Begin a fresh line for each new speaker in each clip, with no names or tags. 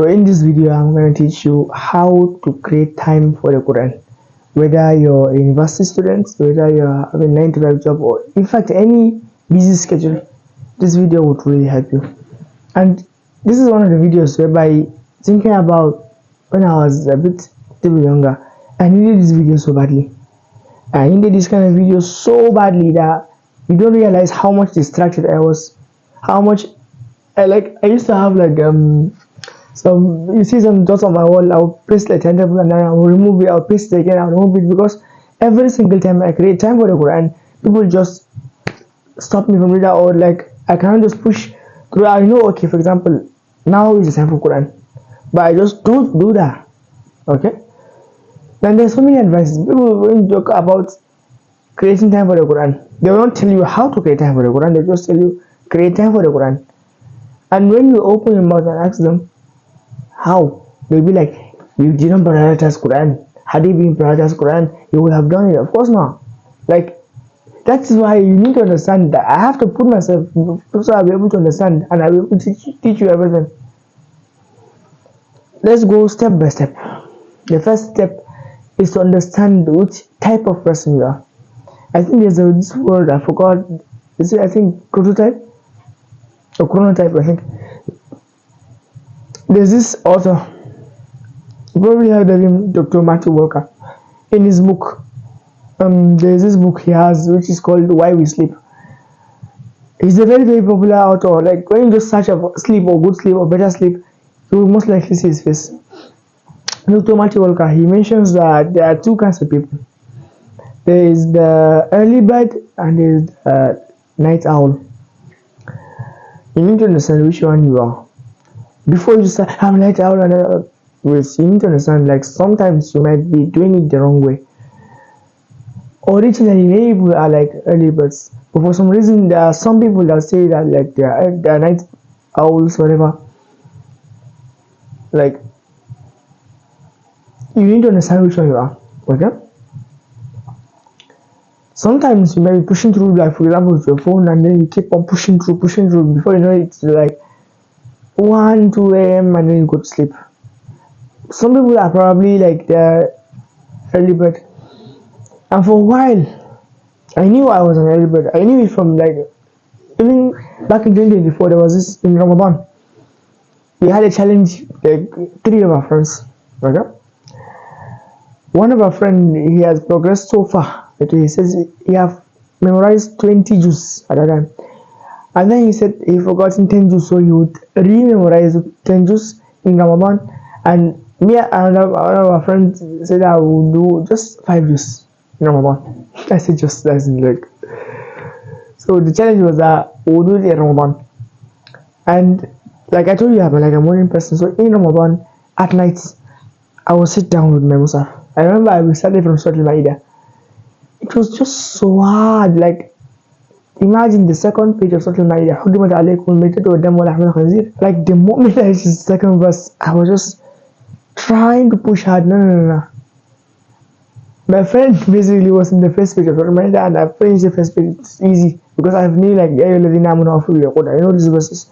So in this video, I'm going to teach you how to create time for the Quran. Whether you're a university student, whether you're having a 9 to 5 job, or in fact any busy schedule, this video would really help you. And this is one of the videos whereby thinking about when I was a bit younger, I needed this video so badly. I needed this kind of video so badly that you don't realize how much distracted I was, how much I used to have some, you see some dots on my wall. I'll paste the timetable and then I'll remove it, I'll paste it again, I'll remove it, because every single time I create time for the Quran, people just stop me from reading, or I cannot just push through. I know, okay, for example, now is the time for Quran, but I just don't do that. Okay, then there's so many advices. People when you talk about creating time for the Quran, they won't tell you how to create time for the Quran, they just tell you create time for the Quran. And when you open your mouth and ask them how, they'll be like, you didn't prioritize Quran. Had you been prioritized Quran, you would have done it. Of course not. That's why you need to understand that I have to put myself so I'll be able to understand and I'll be able to teach you everything. Let's go step by step. The first step is to understand which type of person you are. I think there's this word, I forgot. Is it, I think, prototype? Or chronotype, I think. There's this author, you probably heard of him, Dr. Matthew Walker. In his book, there's this book he has which is called Why We Sleep. He's a very, very popular author. When you just search for sleep or good sleep or better sleep, you will most likely see his face. Dr. Matthew Walker, he mentions that there are two kinds of people. There is the early bird and there is the night owl. You need to understand which one you are. Before you say, I'm night owl, you need to understand, sometimes you might be doing it the wrong way. Originally, many people are early birds, but for some reason, there are some people that say that they are night owls, whatever. You need to understand which one you are, okay? Sometimes you may be pushing through, for example, with your phone, and then you keep on pushing through. Before you know it, it's 1, 2 a.m. and then you go to sleep. Some people are probably they're early bird. And for a while, I knew I was an early bird. I knew it from even back in 2024, there was this in Ramadan. We had a challenge, 3 of our friends. Okay? One of our friends, he has progressed so far that he says he have memorized 20 juz at that time. And then he said he forgotten 10 juz, so he would re-memorize 10 juz in Ramadan. And me and one of our friends said I will do just 5 juz in Ramadan. I said just that's so the challenge was that we'll do it in Ramadan. And I told you, I'm a morning person, so in Ramadan at night I will sit down with my Musaf. I remember I started from Surah Al-Ma'idah. It was just so hard. Imagine the second page of Surah Al-Ma'idah. The moment I reached the second verse, I was just trying to push hard. No. My friend basically was in the first page of Surah Al-Ma'idah, and I finished the first page. It's easy because I've knew I know these verses.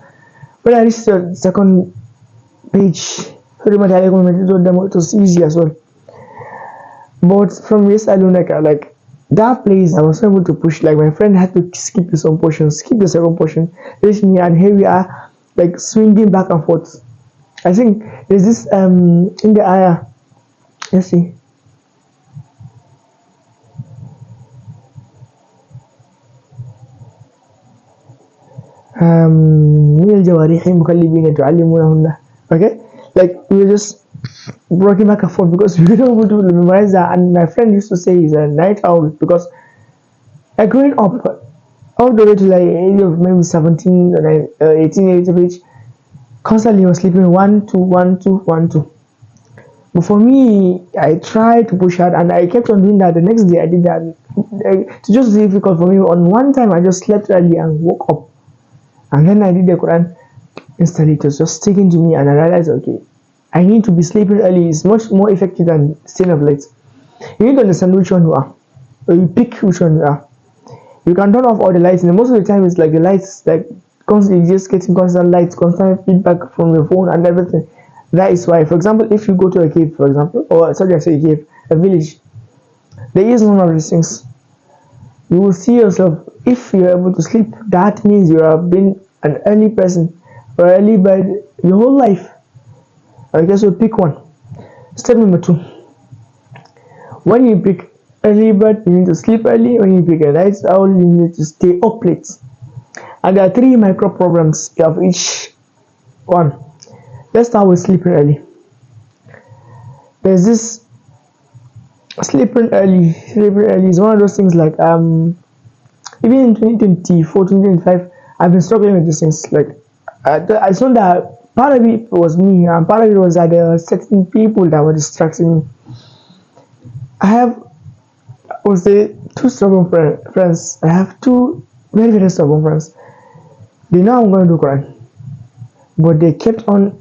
When I reached the second page, it was easy as well. But from yes, I don't that place I was able to push. My friend had to skip his own portion, skip the second portion, reach me, and here we are swinging back and forth. I think there's this in the ayah. Let's see. Okay, we were just working back and forth because we were not able to memorize that. And my friend used to say he's a night owl because growing up all the way to age of maybe 17 or 18 years of age, constantly was sleeping 1, 2, 1, 2, 1, 2. But for me, I tried to push hard and I kept on doing that. The next day I did that. It's just difficult for me. On one time I just slept early and woke up, and then I did the Quran. Instantly it was just sticking to me, and I realized, okay, I need to be sleeping early. It's much more effective than staying up late. You need to understand which one you are, or you pick which one you are. You can turn off all the lights, and most of the time it's the lights constantly just getting constant lights, constant feedback from your phone and everything. That is why, for example, if you go to a cave, for example, or sorry, I say a cave, a village, there is none of these things. You will see yourself, if you're able to sleep, that means you have been an early person or early bird your whole life. I guess you pick one. Step number 2. When you pick early bird, you need to sleep early. When you pick a night owl, you need to stay up late. And there are 3 micro problems of each one. Let's start with sleeping early. There's this sleeping early. Sleeping early is one of those things like even in 2024, 2025, I've been struggling with these things. Like I saw that part of it was me, and part of it was that there were certain people that were distracting me. I have, I would say, 2 stubborn friends. I have 2 very, very stubborn friends. They know I'm going to do Quran, but they kept on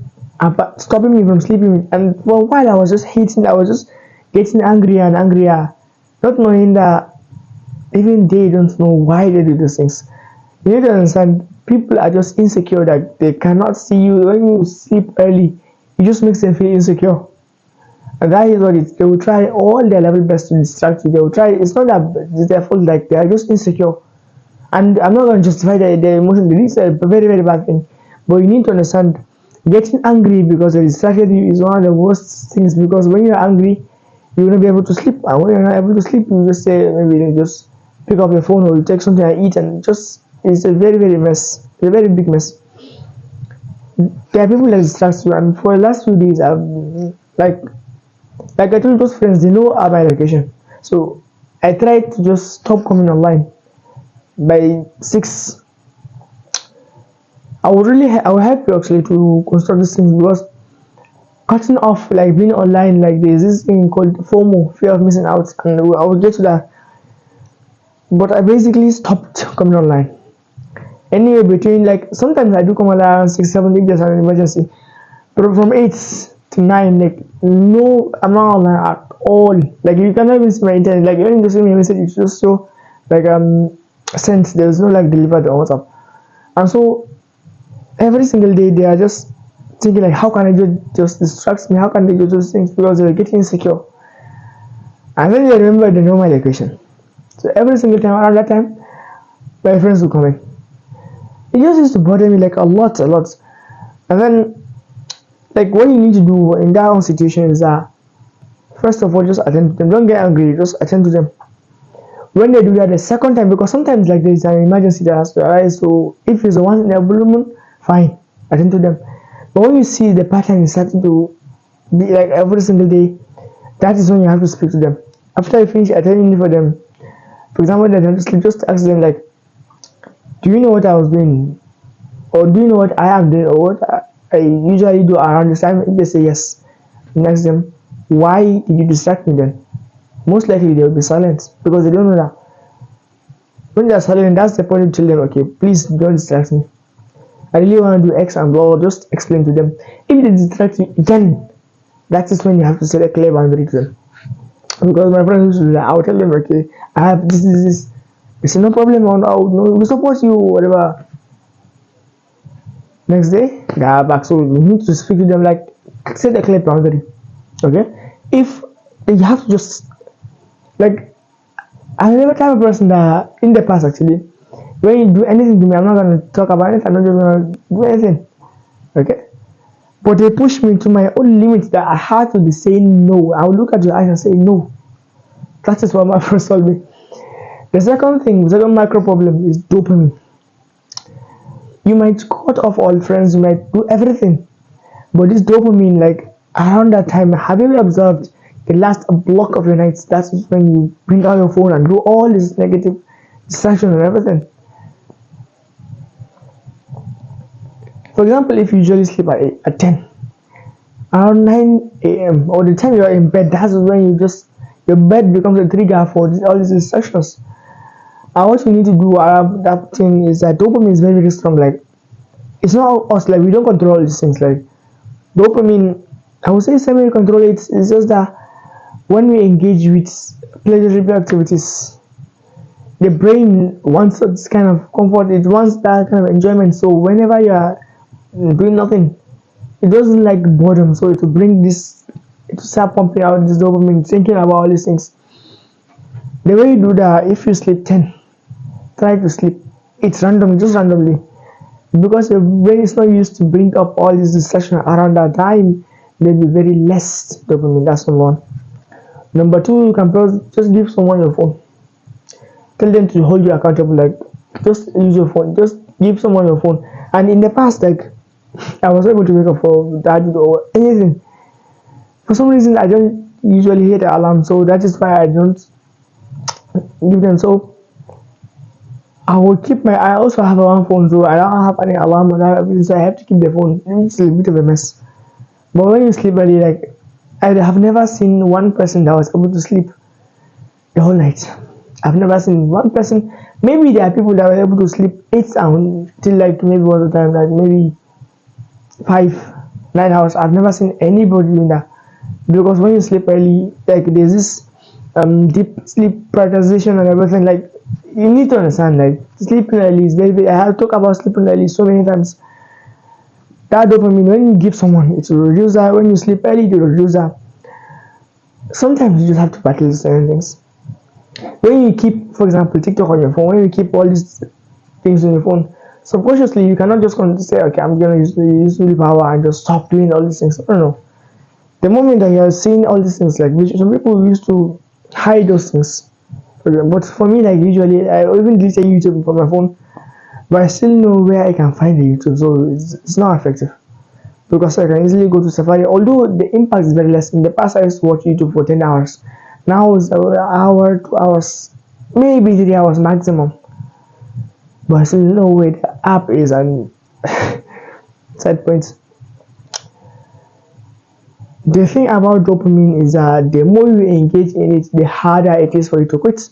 stopping me from sleeping. And for a while, I was just hating. I was just getting angrier and angrier, not knowing that even they don't know why they do these things. You need to understand, people are just insecure that they cannot see you. When you sleep early, it just makes them feel insecure. And that is what it is. They will try all their level best to distract you. They will try, it's not that it's their fault, like they are just insecure. And I'm not going to justify their emotion. It is a very, very bad thing. But you need to understand, getting angry because they distracted you is one of the worst things, because when you're angry, you will not be able to sleep. And when you're not able to sleep, you just say, maybe you just pick up your phone or you take something and eat, and just, it's a very, very mess. It's a very big mess. There are people that distract you, and for the last few days, I've like I told those friends, they know my location. So I tried to just stop coming online by 6. I will help you actually to construct this thing, because cutting off, like being online, like there's this thing called FOMO, fear of missing out, and I will get to that. But I basically stopped coming online. Anyway, between, like, sometimes I do come online around 6, 7, if there's an emergency. But from 8 to 9, like, no, I'm not online at all. Like, you cannot even see my internet. Like, when you send me a message, it's just so, like, sent. There's no, like, delivered on WhatsApp. And so every single day they are just thinking, like, how can I just distract me? How can they do those things? Because they're getting insecure. And then they remember they know my location. So every single time around that time, my friends will come in. It just used to bother me, like, a lot. And then, like, what you need to do in that whole situation is that, first of all, just attend to them. Don't get angry, just attend to them. When they do that the second time, because sometimes, like, there's an emergency that has to arise, so if it's the one in a blue moon, fine, attend to them. But when you see the pattern is starting to be like every single day, that is when you have to speak to them. After you finish attending for them, for example, they don't sleep, just ask them, like, do you know what I was doing? Or do you know what I am doing? Or what I usually do around this time? If they say yes, you ask them, why did you distract me then? Most likely they will be silent, because they don't know that. When they are silent, that's the point to tell them, okay, please don't distract me. I really want to do X and blah, just explain to them. If they distract you again, that is when you have to set a clear boundary to them. Because my friends used to do that, I will tell them, okay, I have this. It's no problem, we support you, whatever. Next day, they are back. So you need to speak to them, like, set a clear boundary. Okay? If you have to just, like, I never type of person that in the past, actually, when you do anything to me, I'm not going to talk about it, I'm not just going to do anything. Okay? But they push me to my own limits that I had to be saying no. I will look at your eyes and say no. That is what my first told me. The second micro problem is dopamine. You might cut off all friends, you might do everything, but this dopamine, like, around that time, have you ever observed the last block of your nights? That's when you bring out your phone and do all this negative distraction and everything. For example, if you usually sleep at 10, around 9 a.m. or the time you are in bed, that's when your bed becomes a trigger for all these distractions. And what you need to do around that thing is that dopamine is very, very strong. Like, it's not us, like, we don't control these things. Like, dopamine, I would say semi control it. It's just that when we engage with pleasurable activities, the brain wants this kind of comfort, it wants that kind of enjoyment. So whenever you are doing nothing, It doesn't like boredom, so it will bring this, it will start pumping out this dopamine, thinking about all these things. The way you do that, if you sleep 10, try to sleep. It's random, just randomly, because your brain is not used to bring up all this distraction around that time. There'll be very less dopamine. That's number one. Number two, you can just give someone your phone. Tell them to hold you accountable. Like, just use your phone. Just give someone your phone. And in the past, like, I was able to wake up for Tahajjud or anything. For some reason, I don't usually hit the alarm, so that is why I don't give them. So I will keep my. I also have one phone, so I don't have any alarm or that, so I have to keep the phone. It's a bit of a mess. But when you sleep early, like, I have never seen one person that was able to sleep the whole night. I've never seen one person. Maybe there are people that were able to sleep 8 hours till like maybe one of the time, like maybe 5, 9 hours. I've never seen anybody doing that, because when you sleep early, like, there's this deep sleep prioritization and everything. Like, you need to understand, like, sleeping early is very. I have talked about sleeping early so many times. That dopamine, when you give someone, it will reduce that. When you sleep early, it will reduce that. Sometimes you just have to battle certain things. When you keep, for example, TikTok on your phone, when you keep all these things on your phone, subconsciously you cannot just say, okay, I'm gonna use willpower and just stop doing all these things. I don't know. The moment that you are seeing all these things, like, which some people used to hide those things, but for me, like, usually I even delete YouTube from my phone, but I still know where I can find the YouTube, so it's not effective, because I can easily go to Safari. Although the impact is very less. In the past, I used to watch YouTube for 10 hours. Now it's an hour, 2 hours, maybe 3 hours maximum. But I still know where the app is. And side points. The thing about dopamine is that the more you engage in it, the harder it is for you to quit.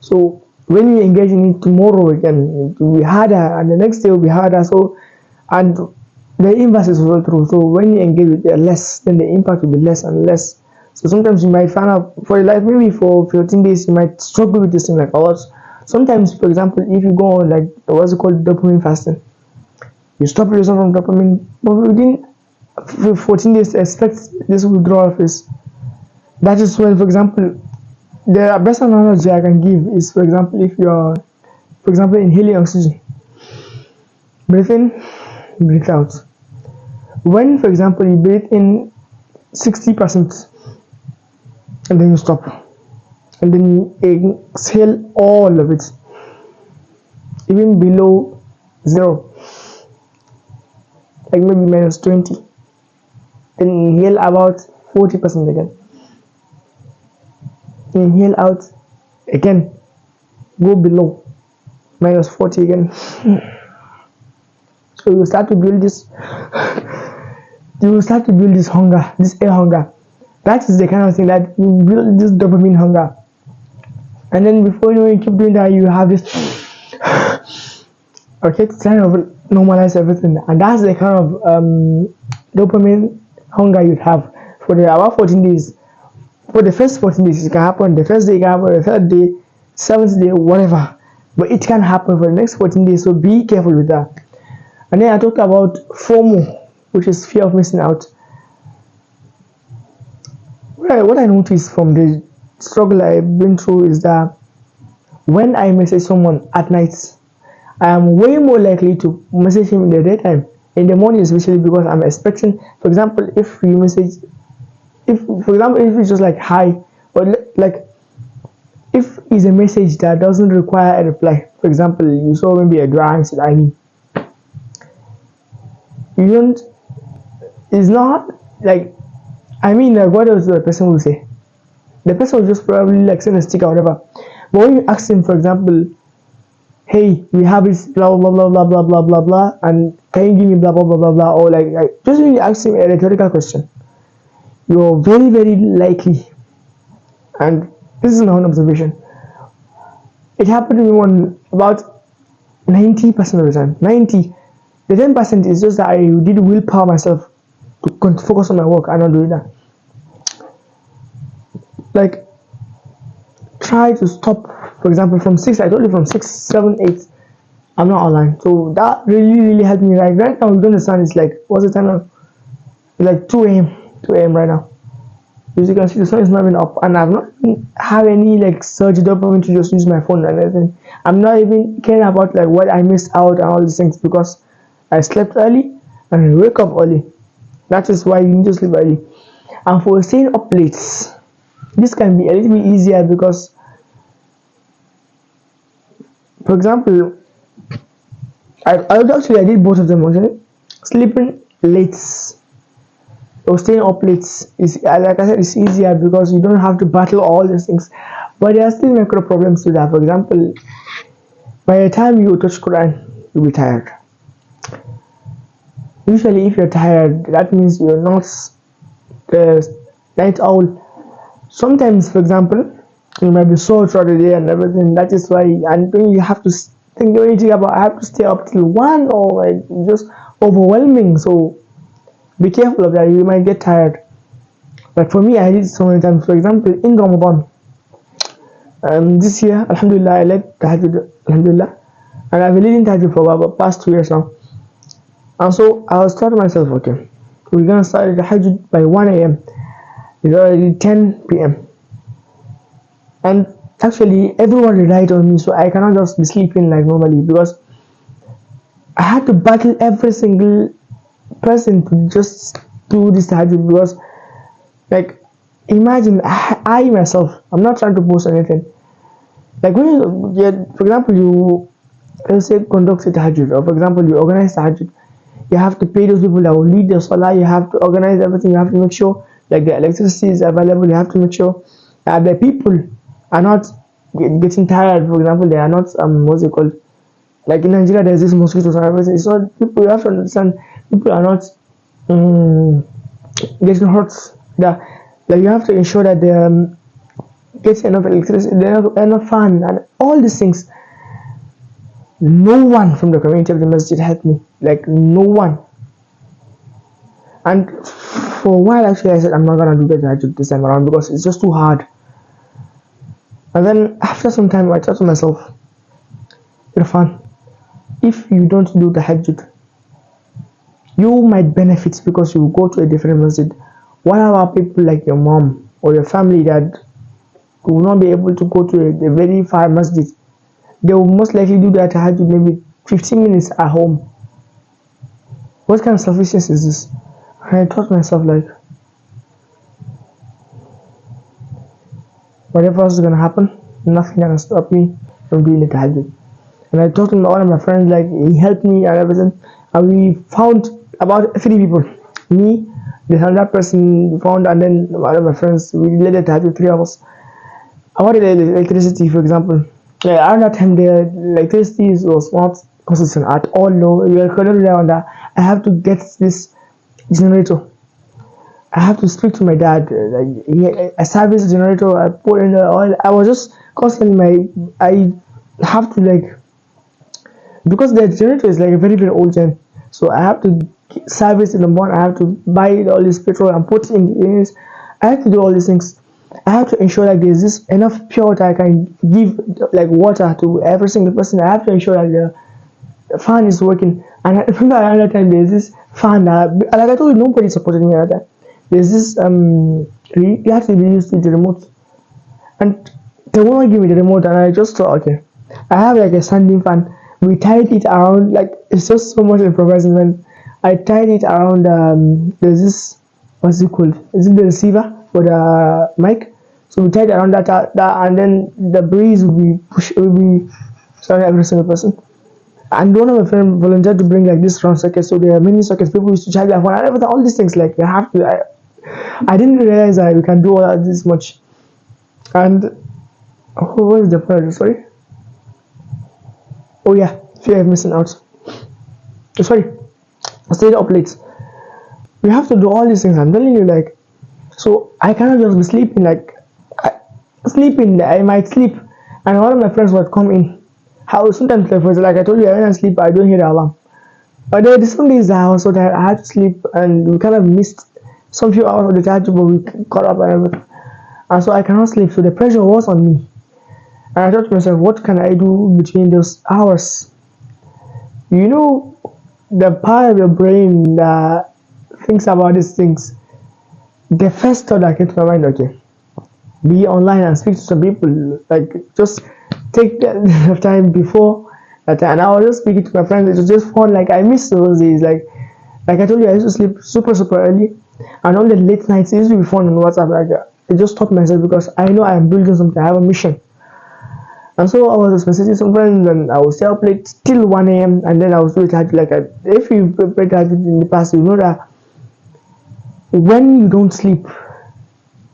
So when you engage in it tomorrow, again, it will be harder, and the next day will be harder. So, and the inverse is also true. So when you engage with it less, then the impact will be less and less. So sometimes you might find out for like maybe for 14 days you might struggle with this thing like a lot. Sometimes, for example, if you go on like what's it called, dopamine fasting, you stop yourself from dopamine, but within 14 days expect this withdrawal phase. That is when, for example, the best analogy I can give is, for example, if you're, for example, inhaling oxygen, breathe in, breathe out. When, for example, you breathe in 60%, and then you stop, and then you exhale all of it, even below zero, like maybe -20, then inhale about 40% again, inhale out again, go below -40 again. So you start to build this hunger, this air hunger. That is the kind of thing that you build, this dopamine hunger. And then before you know, you keep doing that, you have this okay, to kind of normalize everything. And that's the kind of dopamine hunger you'd have for the about 14 days. For the first 14 days, it can happen. The first day it can happen, the third day, seventh day, whatever. But it can happen for the next 14 days, so be careful with that. And then I talked about FOMO, which is fear of missing out. What I noticed from the struggle I've been through is that when I message someone at night, I am way more likely to message him in the daytime, in the morning especially, because I'm expecting, for example, if it's just like hi, or like if it's a message that doesn't require a reply. For example, you saw maybe a drawing said I mean, you don't, it's not like, I mean, like, what else the person will say? The person will just probably like send a sticker or whatever. But when you ask him, for example, hey, we have this blah blah blah blah blah blah blah blah, and can you give me blah blah blah blah blah, or like just when you ask him a rhetorical question, you're very very likely, and this is my own observation, it happened to me on about 90% of the time. 90, the 10% is just that I did willpower myself to focus on my work and not doing that. Like, try to stop, for example, from 6, I told you from 6, 7, 8, I'm not online. So that really, really helped me. Like right now, you don't understand, it's like, what's the time now? It's like 2 a.m. right now. As you can see, the sun is not even up, and I've not have any like surge dopamine to just use my phone and everything. I'm not even caring about like what I missed out and all these things because I slept early and I wake up early. That is why you need to sleep early. And for staying up late, this can be a little bit easier because, for example, I did both of them actually. Sleeping late or staying up late is, like I said, it's easier because you don't have to battle all these things. But there are still micro problems to that. For example, by the time you touch Quran, you'll be tired. Usually, if you're tired, that means you're not the night owl. Sometimes, for example, you might be sore throughout the day and everything. That is why, and then you have to think anything about I have to stay up till 1 or like just overwhelming. So be careful of that. You might get tired. But for me, I did so many times. For example, in Ramadan, this year, Alhamdulillah, I led Tahajjud, Alhamdulillah, and I've been leading Tahajjud for about the past 2 years now. And so I was telling myself, okay, we're gonna start the Tahajjud by 1 a.m. It's already 10 p.m. And actually, everyone relied on me, so I cannot just be sleeping like normally because I had to battle every single person to just do this Tahajjud because, like, imagine I myself, I'm not trying to boast anything. Like when you, yeah, for example, you let's say conduct a Tahajjud, or for example, you organize Tahajjud. You have to pay those people that will lead the salah. You have to organize everything. You have to make sure like the electricity is available. You have to make sure that the people are not getting tired. For example, they are not what's it called? Like in Nigeria, there's this mosquitoes and everything. It's not people. You have to understand people are not getting hurt. That like you have to ensure that they get enough electricity, enough fan, and all these things. No one from the community of the masjid helped me, like no one. And for a while actually I said I'm not gonna do the Tahajjud this time around because it's just too hard. And then after some time I thought to myself, Irfan, if you don't do the Tahajjud, you might benefit because you go to a different masjid. What about people like your mom or your family that will not be able to go to a very far masjid? They will most likely do that Tahajjud maybe 15 minutes at home. What kind of selfishness is this? And I thought to myself like, whatever is gonna happen, nothing gonna stop me from doing the Tahajjud. And I talked to one of my friends, like he helped me and everything, and we found about 3 people. Me, there's another person we found, and then one of my friends, we led the Tahajjud, 3 of us. About the electricity, for example. Like around that time, the electricity was not consistent at all. No, we were currently on that. I have to get this generator. I have to speak to my dad. Like I service the generator. I put in the oil. I was just constantly I have to like because the generator is like a very very old gen. So I have to service in the morning. I have to buy all this petrol and put in the units. I have to do all these things. I have to ensure that there's this enough pure water I can give like water to every single person. I have to ensure that the fan is working. And I remember another time there's this fan that, like I told you, nobody supported me at that. There's this you have to be used to the remote, and they won't give me the remote. And I just thought, okay, I have like a standing fan. We tied it around, like it's just so much improvisation. I tied it around. There's this, what's it called? Is it the receiver for the mic? So we tied around that, and then the breeze will be surrounding every single person. And one of my friends volunteered to bring like this round socket, so there are many sockets. People used to charge their phone and everything. All these things, like you have to. I didn't realize that we can do all that this much. And what is the point? Sorry. Oh yeah, fear of missing out. Sorry, I stayed up late. We have to do all these things. I'm telling you, like, so I cannot just be sleeping. Like, I might sleep, and one of my friends would come in. How sometimes, like I told you, when I sleep, I don't hear the alarm. But there were some days that I was so tired, I had to sleep, and we kind of missed some few hours of the Tahajjud, but we caught up and everything. And so I cannot sleep, so the pressure was on me. And I thought to myself, what can I do between those hours? You know, the part of your brain that thinks about these things, the first thought that came to my mind, okay, be online and speak to some people. Like just take the time before that, and I was just speaking to my friends. It was just fun. Like I miss those days. Like I told you, I used to sleep super early, and on the late nights it used to be fun on WhatsApp. Like I just taught myself because I know I am building something. I have a mission. And so I was messaging some friends, and I would stay up late till 1 a.m. and then I was doing Tahajjud. Like if you played Tahajjud in the past, you know that when you don't sleep,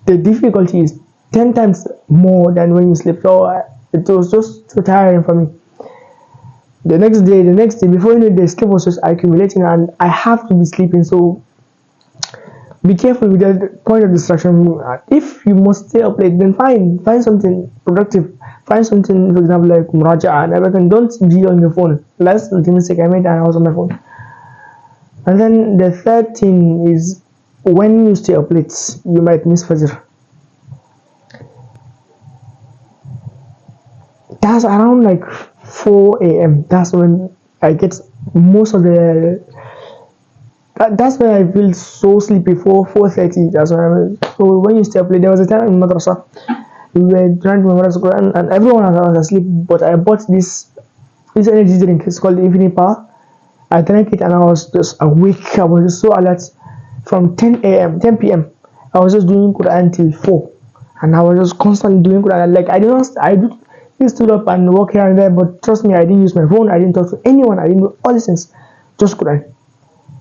the difficulty is 10 times more than when you sleep. So it was just so tiring for me. The next day, before you know, the sleep was just accumulating, and I have to be sleeping. So be careful with the point of distraction. If you must stay up late, then find something productive. Find something, for example, like Muraja and everything. Don't be on your phone. Last mistake I made, and I was on my phone. And then the third thing is, when you stay up late, you might miss Fajr. That's around like 4 a.m. That's when I get most of the. That's when I feel so sleepy. 4:30. That's when so when you stay up late, there was a time in madrasa we were trying to memorize Qur'an and everyone was asleep. But I bought this energy drink. It's called the Infinite Power. I drank it and I was just awake. I was just so alert from 10 p.m. I was just doing Qur'an till 4, and I was just constantly doing Qur'an. Like I stood up and walk here and there, but trust me, I didn't use my phone. I didn't talk to anyone. I didn't do all these things. Just Qur'an.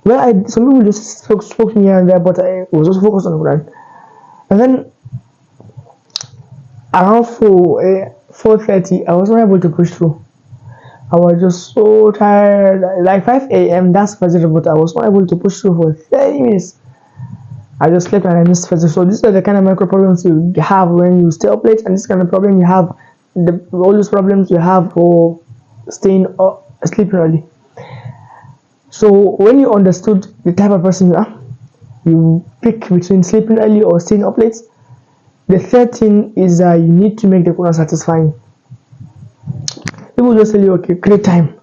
Well, some people just spoke to me here and there, but I was just focused on Qur'an. And then around 4:30, I was not able to push through. I was just so tired. Like 5 a.m. that's Fajr, but I was not able to push through for 30 minutes. I just slept and I missed Fajr. So these are the kind of micro problems you have when you stay up late, and this kind of problem you have, all those problems you have for staying sleeping early. So when you understood the type of person you are, you pick between sleeping early or staying up late. The third thing is you need to make the Quran satisfying. People just tell you, okay, create time.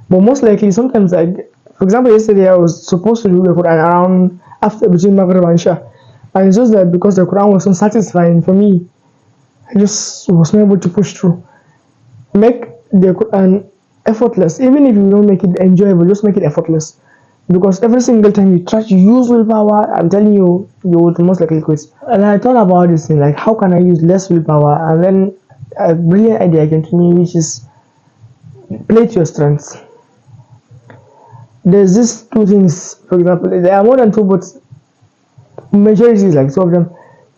But most likely, sometimes, like, for example, yesterday I was supposed to do the Quran around after between Maghrib and Isha. And it's just that because the Quran was so satisfying for me, I just was not able to push through. Make the Quran effortless. Even if you don't make it enjoyable, just make it effortless. Because every single time you try to use willpower, I'm telling you, you would most likely quit. And I thought about this thing, like how can I use less willpower? And then a brilliant idea came to me, which is play to your strengths. There's these two things, for example, there are more than two, but majority is like two of them.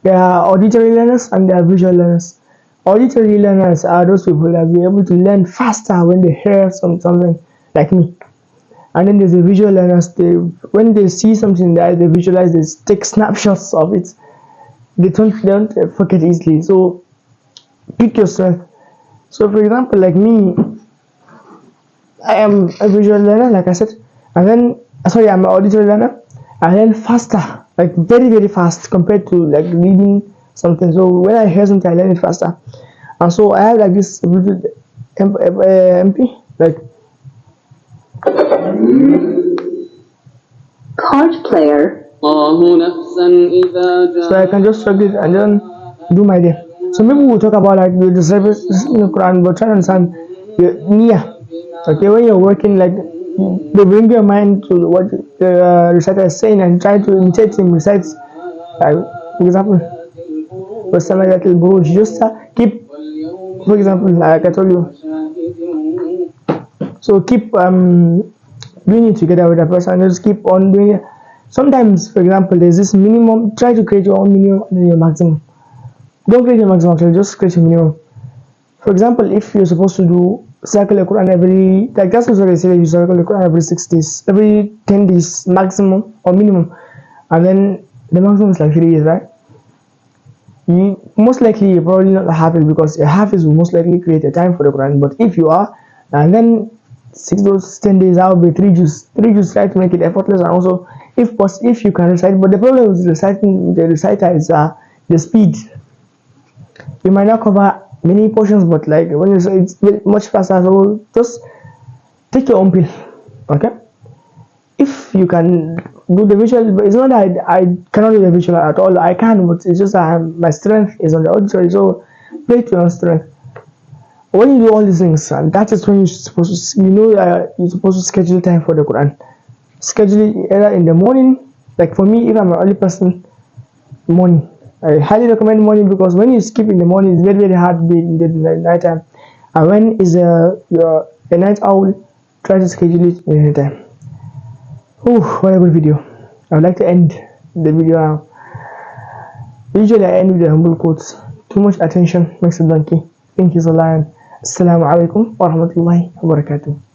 There are auditory learners and there are visual learners. Auditory learners are those people that will be able to learn faster when they hear something, like me. And then there's the visual learners, when they see something that they visualize, they take snapshots of it. They don't forget easily. So pick your strength. So for example, like me, I am a visual learner, like I said, and then I'm an auditory learner. I learn faster, like very fast compared to like reading something. So when I hear something, I learn it faster. And so I have like this MP, like
card player.
So I can just drag it and then do my day. So maybe we'll talk about like the service in the Quran, but try to understand your niyyah. Okay, when you're working, like they bring your mind to what the reciter is saying and try to imitate him recites. Like, for example, just keep, for example, like I told you. So keep doing it together with that person, just keep on doing it. Sometimes, for example, there's this minimum. Try to create your own minimum and then your maximum. Don't create your maximum, actually, just create your minimum. For example, if you're supposed to do circle the Quran every, like that's what they say, you circle the Quran every 6 days, every 10 days maximum or minimum, and then the maximum is like 3 years, right? You most likely you're probably not a hafiz, because a hafiz will most likely create a time for the Quran. But if you are, and then 10 days, that would be 3 juz. 3 juz, try to make it effortless, and also if you can recite. But the problem with reciting the reciter is the speed. You might not cover many portions, but like when you say it's much faster, so just take your own pill. Okay, if you can do the visual, but it's not that I cannot do the visual at all. I can, but it's just that my strength is on the auditory. So play to your strength. When you do all these things, and that is when you're supposed to, you're supposed to schedule time for the Quran. Schedule it either in the morning. Like for me, if I'm an early person, morning. I highly recommend morning, because when you skip in the morning, it's very hard to be in the night time. And when is you're a night owl, try to schedule it in any time. Oh, what a good video. I would like to end the video now. Usually I end with the humble quotes. Too much attention makes a donkey. Thank you so much. Assalamu alaikum wa rahmatullahi wa barakatuh.